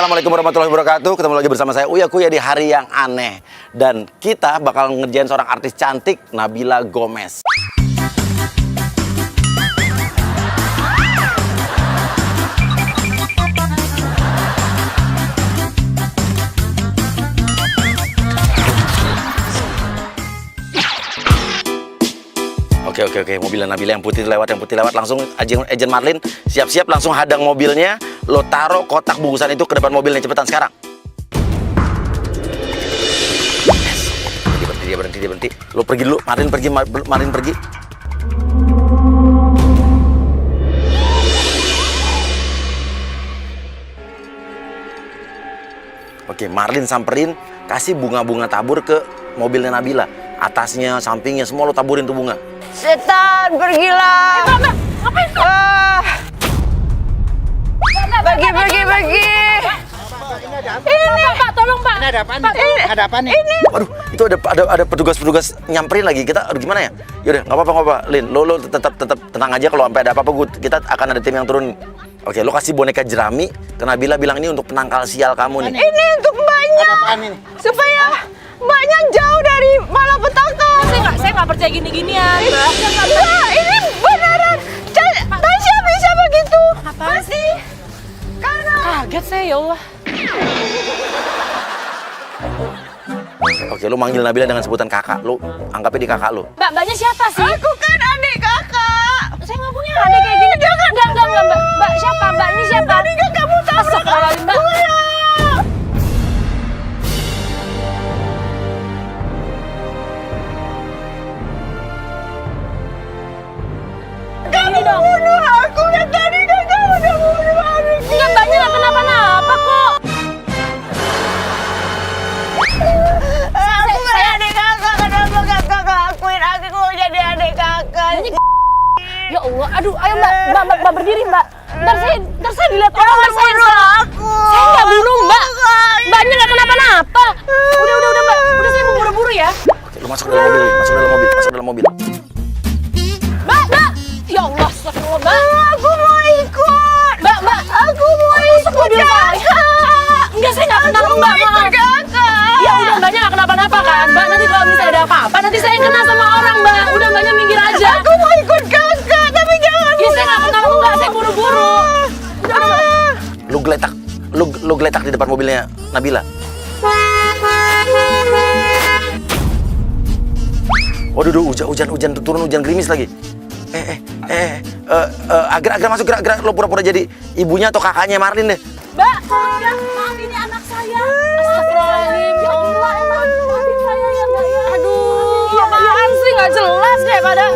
Assalamualaikum warahmatullahi wabarakatuh. Ketemu lagi bersama saya Uya Kuya di hari yang aneh. Dan kita bakal ngerjain seorang artis cantik, Nabila Gomez. Oke, mobilnya Nabila yang putih lewat, langsung Agent Marlin, siap-siap langsung hadang mobilnya, lo taruh kotak bungkusan itu ke depan mobilnya, cepetan sekarang. Yes. Dia berhenti. Lo pergi dulu, Marlin pergi. Oke, Marlin samperin, kasih bunga-bunga tabur ke mobilnya Nabila. Atasnya, sampingnya, semua lo taburin tuh bunga. Setan, pergilah. Mbak, ngapain tuh? Pergi. Ini Pak, tolong Pak. Ini ada apaan nih? Ada apaan nih? Waduh, itu ada petugas nyamperin lagi. Kita gimana ya? Yaudah, nggak apa-apa, Lin. Lo tetap tenang aja. Kalau sampai ada apa-apa, kita akan ada tim yang turun. Oke, lo kasih boneka jerami ke Nabila, bilang ini untuk penangkal sial kamu nih. Ini untuk mbaknya. Ada apaan ini? Supaya mbaknya jauh dari malapetaka. Saya nggak percaya gini-ginian, Mbak. Wah, ini beneran. Tasya bisa begitu. Apaan sih? Karena Kaget saya, ya Allah. Oke, lo manggil Nabila dengan sebutan kakak. Lo anggapnya di kakak lo. Mbaknya siapa sih? aku kan adik kakak. Saya nggak punya adik kayak gini. Enggak, Mbak. Mbak siapa? Mbak ini siapa? Tadi kan kamu tabrak Astagfirullahaladzim, Mbak. aku ya. Ini dong. Bunuh aku dan tadi kan kamu udah bunuh adikku. Enggak, Mbaknya nggak kenapa-napa kok. Aku kan adik kakak. Kenapa kakak akuin aku mau jadi adik kakak? Ya Allah, aduh, ayo Mbak berdiri, Mbak. Ntar saya dilihat orang, Mbak. Aku. Saya nggak bunuh, Mbak. Mbaknya nggak kenapa-napa. Udah, Mbak. Udah, saya mau buru-buru ya. Oke, lo masuk dalam mobil. Mbak. Ya Allah, astagfirullah, Mbak. Aku mau ikut. Mbak. Aku mau ikut kakak. Enggak, saya nggak kenal Mbak, maaf. Kakak. Ya udah, Mbaknya nggak kenapa-napa kan, Mbak. Nanti kalau misalnya ada apa-apa, nanti saya kena sama orang, Mbak. Udah, Mbaknya minggir aja. Aku mau ikut kakak, tapi jangan. Ya, saya nggak kenal Mbak, saya buru-buru. Udah, Mbak. Lo geletak di depan mobilnya Nabila. Waduh, hujan turun, hujan gerimis lagi. Gerak masuk, gerak. Lo pura-pura jadi ibunya atau kakaknya Marlin deh. Mbak, maaf ini anak saya. Astagfirullahaladzim, ya Allah, emang maafin saya ya, Mbak. Aduh, apaan sih, nggak jelas deh pada.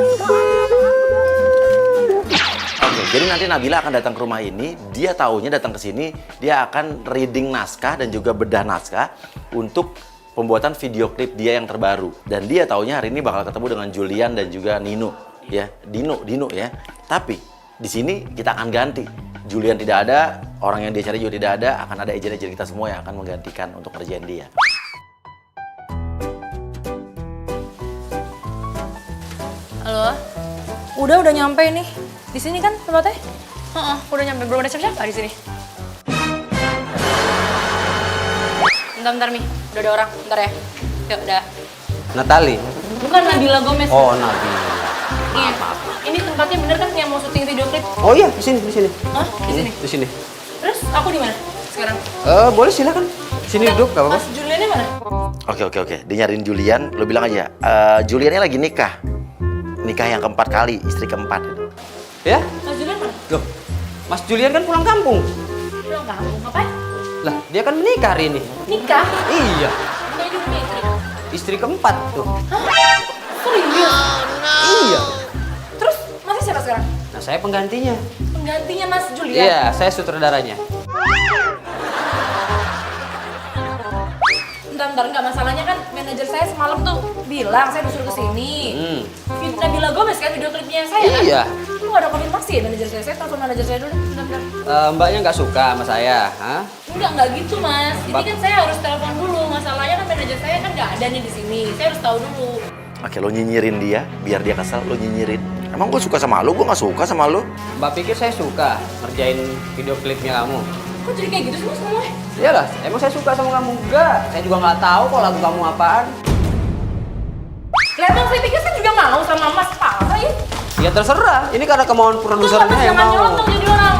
Oke, jadi nanti Nabila akan datang ke rumah ini. Dia taunya datang ke sini, dia akan reading naskah dan juga bedah naskah untuk pembuatan video klip dia yang terbaru. Dan dia taunya hari ini bakal ketemu dengan Julian dan juga Nino, ya, Dino ya. Tapi di sini kita akan ganti. Julian tidak ada, orang yang dia cari juga tidak ada, akan ada agent kita semua yang akan menggantikan untuk kerjaan dia. Halo, udah nyampe nih. Di sini kan tempatnya? Udah nyampe. Belum ada siapa-siapa di sini. Bentar nih. Udah ada orang. Bentar ya. Yuk, udah. Natali. Bukan Nabila Gomez. Oh, Nabila. Iya. Ini tempatnya bener kan yang mau syuting video klip? Oh iya, di sini. Hah? Di sini. Di sini. Terus aku di mana sekarang? Boleh silakan. Sini duduk, enggak apa-apa. Mas Juliannya mana? Oke. Dia nyariin Julian, lo bilang aja, Juliannya lagi nikah. Nikah yang keempat kali, istri keempat. Ya? Mas Julian mana? Loh. Mas Julian kan pulang kampung. Belum kamu. Ngapain? Lah, dia kan menikah hari ini. Nikah? Iya. Dia juga punya istri. Istri keempat tuh. Hah? Serius? Iya. Terus Masnya siapa sekarang? Nah, saya penggantinya. Penggantinya Mas Julian? Iya, saya sutradaranya. Bentar, nggak masalahnya kan manajer saya semalam tuh bilang saya disuruh kesini. Nabila Gomez kan video klipnya saya kan? Iya. Lu nggak ada konfirmasi ya manajer saya? Saya telepon manajer saya dulu. Bentar. Mbaknya nggak suka sama saya, hah? Enggak gitu Mas. Ini kan saya harus telepon dulu. Masalahnya kan manajer saya kan nggak ada nih di sini. Saya harus tahu dulu. Oke, lo nyinyirin dia, biar dia kesel, lo nyinyirin. Emang gue suka sama lo, gue gak suka sama lo. Mbak pikir saya suka ngerjain video klipnya kamu? Kok jadi kayak gitu sih Mas ngomongnya? Iyalah, emang saya suka sama kamu? Enggak, saya juga nggak tahu kok lagu kamu apaan. Lah emang saya pikir saya juga mau sama Mas, parah ya. Ya terserah, ini karena kemauan produsernya Mas yang jangan mau. nyolot dong jadi orang.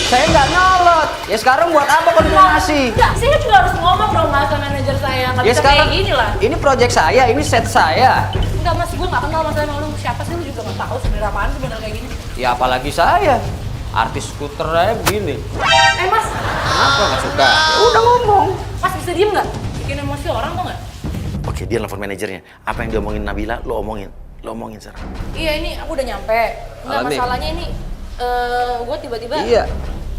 Saya nggak nyolot. Ya sekarang buat apa kalau dia ngasih? Enggak, saya juga harus ngomong dong Mas sama manajer saya. Nggak Ya bisa sekarang kayak gini lah. ini project saya, ini set saya. Enggak Mas, gue nggak kenal Mas sama lu. Siapa sih lu juga nggak tahu sebenarnya apaan sih bener kayak gini. Ya apalagi saya. Artis skuter aja begini. Mas, Kenapa nggak suka? Ya udah ngomong. Mas bisa diem nggak? Bikin emosi orang tuh nggak? Oke, dia nelfon manajernya. Apa yang diomongin Nabila, lo omongin. Lo omongin sekarang. Iya ini aku udah nyampe. Enggak Alami. masalahnya ini gue tiba-tiba. Iya.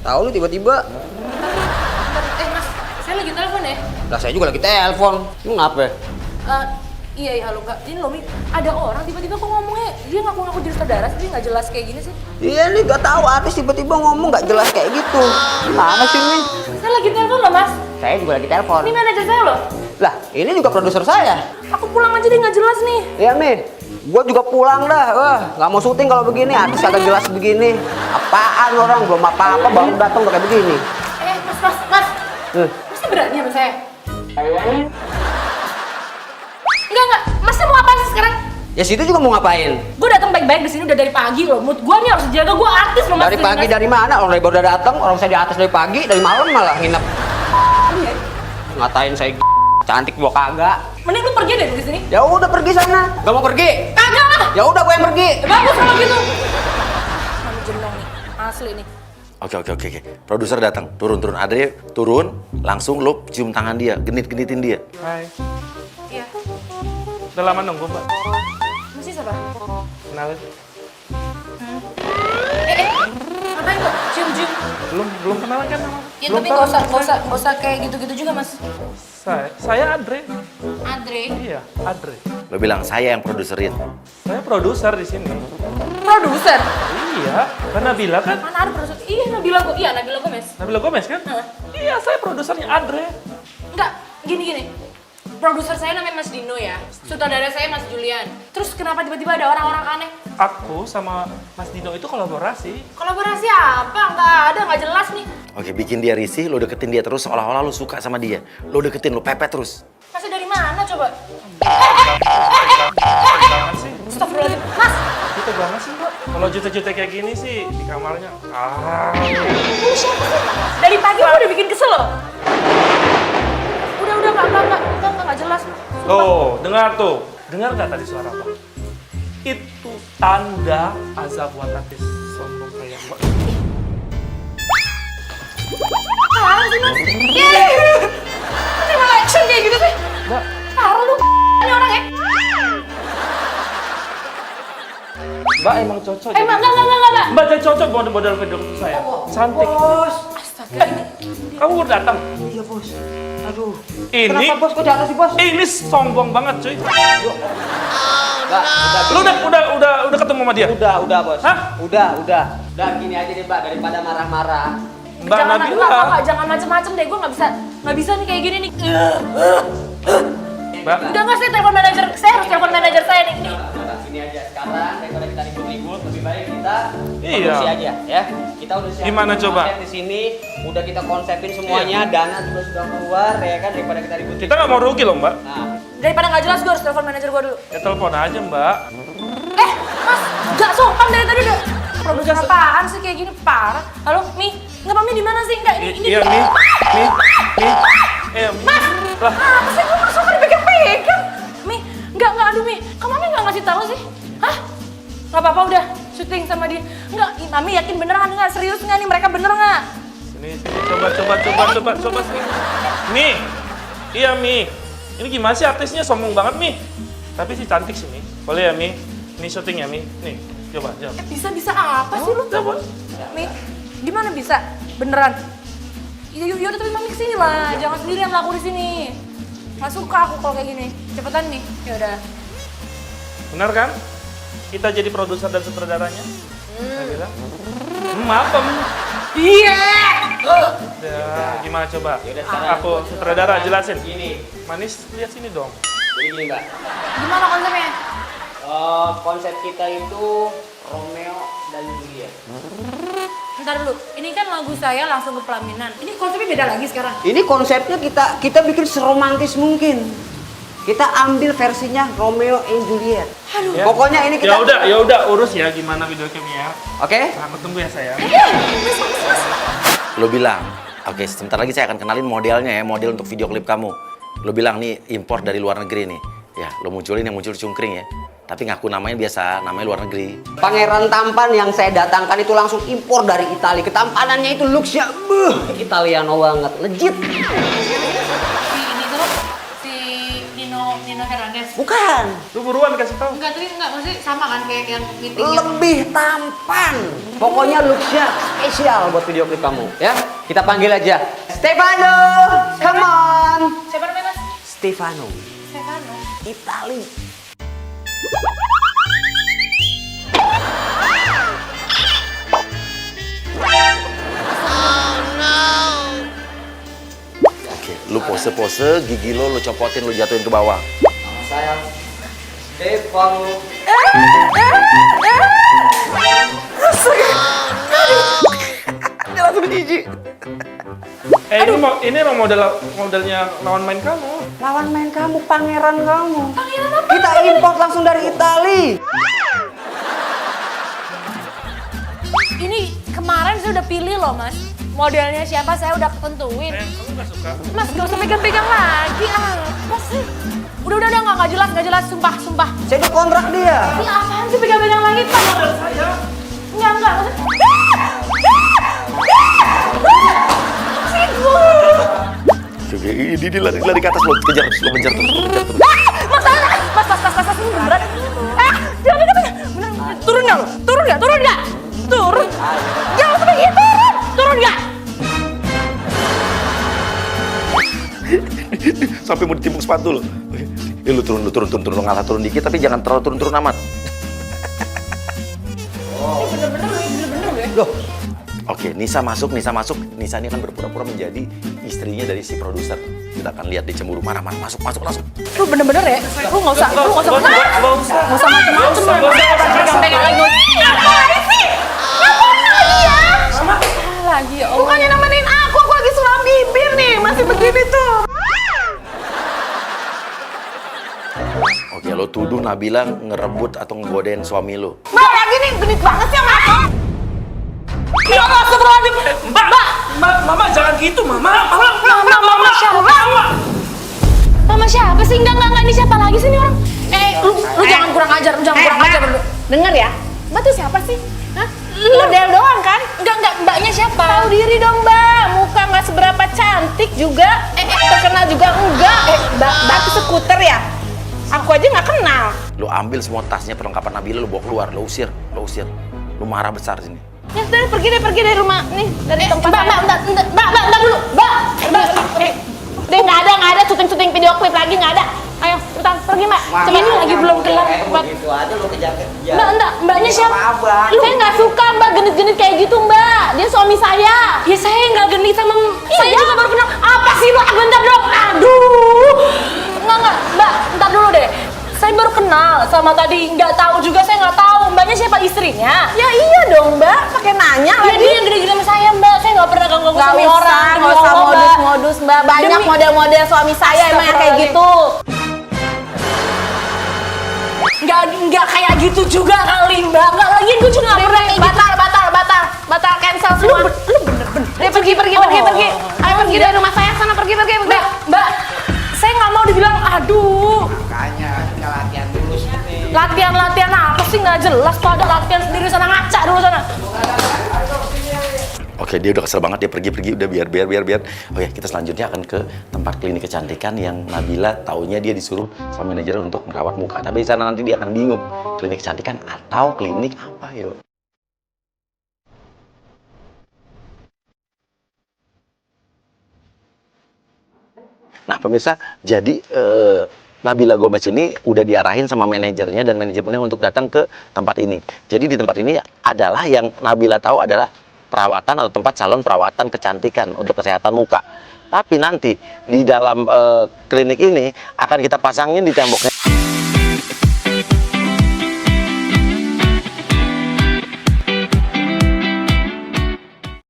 Tahu lu tiba-tiba. Bentar, Mas, saya lagi telepon ya. Lah saya juga lagi telepon. Lu ngapa? Iya halo kak. Ini loh Mi, ada orang tiba-tiba kok ngomongnya dia ngaku-ngaku jadi saudara, tapi nggak jelas kayak gini sih. Iya nih gak tahu artis tiba-tiba ngomong nggak jelas kayak gitu. Gimana sih nih? Saya lagi telepon loh Mas. Saya juga lagi telepon. Ini manajer saya loh. Lah ini juga produser saya. Aku pulang aja deh nggak jelas nih. Iya Mi. Gua juga pulang dah. Wah nggak mau syuting kalau begini. Artis agak jelas begini. Apaan orang belum apa-apa baru datang udah kayak begini. Mas. Masih berani sama saya? Enggak. Masnya mau apa sih sekarang? Ya situ juga mau ngapain? Gue datang baik-baik di sini udah dari pagi loh. Mood gue nih harus jaga. Gue artis loh Mas. Dari pagi dari mana? Orang baru udah datang. Orang saya di atas dari pagi, dari malam malah nginep. Ngatain saya cantik gua kagak. Mending lu pergi deh dari sini. Ya udah pergi sana. Gak mau pergi? Kagak lah. Ya udah gue yang pergi. Bagus kalau gitu. Mami jenong nih, asli nih. Oke. Produser datang. Turun. Adri turun. Langsung lo cium tangan dia. Genit-genitin dia. Hai, Iya. udah lama nunggu mbak. Masih siapa? Kenalin. Ngapain kok? Cium-cium. Belum kenalan kan nama? Ya Belum tapi tahu. nggak usah kayak gitu-gitu juga Mas. Saya Andre. Andre. Iya, Andre. Lo bilang saya yang produserin. Saya produser di sini. Produser. Iya, kan Nabila kan? Mana ada produser? Iya Nabila Gomez. Nabila Gomez kan? Heeh. Iya, saya produsernya Andre. Enggak, gini. Produser saya namanya Mas Dino ya. Sutradara saya Mas Julian. Terus kenapa tiba-tiba ada orang-orang aneh? Aku sama Mas Dino itu kolaborasi. Kolaborasi apa? Nggak jelas nih. Oke, bikin dia risih, lo deketin dia terus seolah-olah lo suka sama dia. Lo deketin, lo pepet terus. Masih dari mana coba? Banget sih. Astagfirullahaladzim. Mas, Gitu banget sih mbak. Kalau jutek-jutek kayak gini sih di kamarnya. lu siapa sih? Dari pagi aku udah bikin kesel loh. Udah, nggak jelas. Tuh, dengar tuh. Dengar nggak tadi suara apa? Itu tanda azab buat artis sombong kayak mbak. Apaan sih Mas? Ini malah action kayak gitu sih. Mbak, Parah lu, ini orang ya. Mbak emang cocok. Emang enggak. Mbak jadi cocok model-model video klip saya. Cantik. Astaga, Kamu udah datang. Iya bos. Aduh. Ini Kenapa bos kok di atas sih bos? ini sombong banget cuy. Mbak, Lu udah ketemu sama dia? udah bos. Hah? Udah. Udah gini aja deh mbak daripada marah-marah. Mbak Nabila. jangan macem-macem deh. Gue nggak bisa nih kayak gini nih. Mbak, Udah nggak, saya telepon manajer. Saya harus telepon manajer saya nih. Mbak, gini aja sekarang daripada kita ribut-ribut lebih baik kita Iya. produksi aja ya. Kita udah siapin Gimana coba? konsep di sini, udah kita konsepin semuanya, dana juga sudah keluar ya kan daripada kita ribut. kita nggak mau rugi loh mbak. Nah, Daripada nggak jelas, gue harus telepon manajer gue dulu. Ya telepon aja mbak. Mas, nggak sopan dari tadi udah. Produser apaan sih kayak gini, parah. Halo, Mi, nggak Mi di mana sih? Nggak, ini. Iya nih. Mas, Lah, apa sih gue masuk kan dipegang-pegang? Mi, nggak, aduh Mi, kok Mami nggak ngasih tahu sih? Hah? Nggak apa-apa udah, syuting sama dia. Nggak, Mami yakin beneran nggak? Serius nggak nih, mereka bener nggak? sini coba sini. Mi. Iya Mi. Ini gimana sih artisnya sombong banget Mi. Tapi sih cantik sih Mi. Boleh ya Mi? Ini syuting ya Mi. Nih, coba. Bisa apa sih lu? Coba. Mi, gimana bisa? Beneran? Yaudah tapi Mami kesini lah, jangan sendirian laku di sini. Nggak suka aku kalau kayak gini. Cepetan nih, yaudah. Benar kan? Kita jadi produser dan sutradaranya. Saya bilang. Apa Mi? Iya. Ya, gimana coba? Yaudah, sekarang Aku sutradara jelasin. gini. Manis, lihat sini dong. Jadi gini mbak. Gimana konsepnya? Konsep kita itu Romeo dan Juliet. Ntar dulu, ini kan lagu saya langsung ke pelaminan. Ini konsepnya beda lagi sekarang. Ini konsepnya kita bikin seromantis mungkin. Kita ambil versinya Romeo and Juliet. Aduh. Ya. Pokoknya ini kita. Ya udah urus ya gimana video klipnya ya. Oke? Aku tunggu ya sayang. Lo bilang, oke sebentar lagi saya akan kenalin modelnya ya, model untuk video klip kamu. Lo bilang nih impor dari luar negeri nih. Ya, lo munculin yang muncul cungkring ya. Tapi ngaku namanya biasa, namanya luar negeri. Pangeran tampan yang saya datangkan itu langsung impor dari Italia. Ketampanannya itu looks-nya Italiano banget, legit. Ini tuh si Nino Hernandez. Bukan, Lu buruan kasih tahu. Enggak, tapi enggak, maksudnya sama kan kayak yang meeting gitu. lebih tampan. Pokoknya looks-nya spesial buat video klip kamu. Ya, kita panggil aja Stefano. Come on. Siapa namanya, Mas? Stefano, Stefano. Itali. Oke, lu pose-pose, gigi lo copotin, lu jatuhin ke bawah. Nama saya Stefano. Dia langsung jijik. Ini emang modelnya lawan main kamu. Lawan main kamu, pangeran kamu. Pangeran apa? Kita import langsung dari Itali. Ini kemarin saya udah pilih loh, Mas. Modelnya siapa saya udah tentuin. Kamu gak suka? Mas, gak usah pegang-pegang lagi. Mas sih. Udah, nggak jelas, sumpah. Saya udah kontrak dia. Ini apaan sih pegang-pegang lagi, Pak? Enggak. Oke, ini lari ke atas lo kejar terus, lo kejar terus. Mas, ini beneran. Jangan. Beneran. Turun nggak? Turun. Jangan sampai gitu. Turun nggak? Sampai mau ditimbuk sepatu lo. Lu turun, lo ngalah turun dikit tapi jangan terlalu turun amat. Bener-bener. Loh, Oke, Nisa masuk. Nisa ini akan berpura-pura menjadi istrinya dari si produser. Kita akan lihat dia cemburu, marah, masuk langsung. Lu bener-bener ya? Lu nggak usah macem-macem. Pegang-pegang lagi. Ngapain sih? Lagi ya Allah. Bukannya nemenin aku lagi sulam bibir nih, masih begini tuh. Oke, lo tuduh Nabila ngerebut atau ngegodain suami lo. Mbak, lagi nih genit banget sih sama aku. Ya Allah, astagfirullahaladzim. Mama jangan gitu, Mama Mama siapa sih? Enggak, ini siapa lagi sih ini orang? Lu jangan kurang ajar, lu. Dengar ya, Mbak tuh siapa sih? Hah? Model doang kan? Enggak, mbaknya siapa? Tahu diri dong Mbak, muka nggak seberapa cantik juga, terkenal juga enggak. Mbak tuh skuter ya? Aku aja nggak kenal. Lo ambil semua tasnya perlengkapan Nabila, lo bawa keluar, lo usir. Lo marah besar sini. Ya sudah, pergi dari rumah nih, dari tempat. Mbak dulu. Deh nggak ada syuting video klip lagi nggak ada. Ayo, cepetan pergi Mbak. Coba ini lagi belum kelar. begitu aja lo kejar-kejar. Mbaknya siapa? Saya nggak suka Mbak genit-genit kayak gitu Mbak. Dia suami saya. Ya saya nggak genit sama saya Iya. juga baru kenal. Apa sih lo? Bentar dong. Aduh. Enggak. Mbak, bentar dulu deh. Saya baru kenal sama tadi, nggak tahu juga, saya nggak tahu. Mbaknya siapa, istrinya? Ya iya dong Mbak, pakai nanya Ya lagi. dia yang gede-gede sama saya Mbak, saya nggak pernah ganggu Nggak suami usah, orang. Demi nggak usah Allah, Mbak. modus-modus Mbak. Banyak Demi- model-model suami saya emang yang kayak gitu. Nggak kayak gitu juga kali Mbak. Nggak lagi, gue juga nggak pernah kayak gitu. Batal cancel semua. Lu bener-bener. Dia pergi. Ayo pergi dari rumah saya sana, pergi. Mbak, saya nggak mau dibilang, aduh. Makanya kita latihan dulu sini. Latihan apa sih, nggak jelas tuh, ada latihan sendiri sana, ngaca dulu sana. Oke, dia udah kesel banget, dia pergi, udah biar. Oke, kita selanjutnya akan ke tempat klinik kecantikan yang Nabila taunya dia disuruh sama manajer untuk merawat muka. Tapi di sana nanti dia akan bingung, klinik kecantikan atau klinik apa yuk. Nah pemirsa, jadi Nabila Gomez ini udah diarahin sama manajernya dan manajernya untuk datang ke tempat ini. Jadi di tempat ini adalah yang Nabila tahu adalah perawatan atau tempat salon perawatan kecantikan untuk kesehatan muka. Tapi nanti di dalam klinik ini akan kita pasangin di temboknya.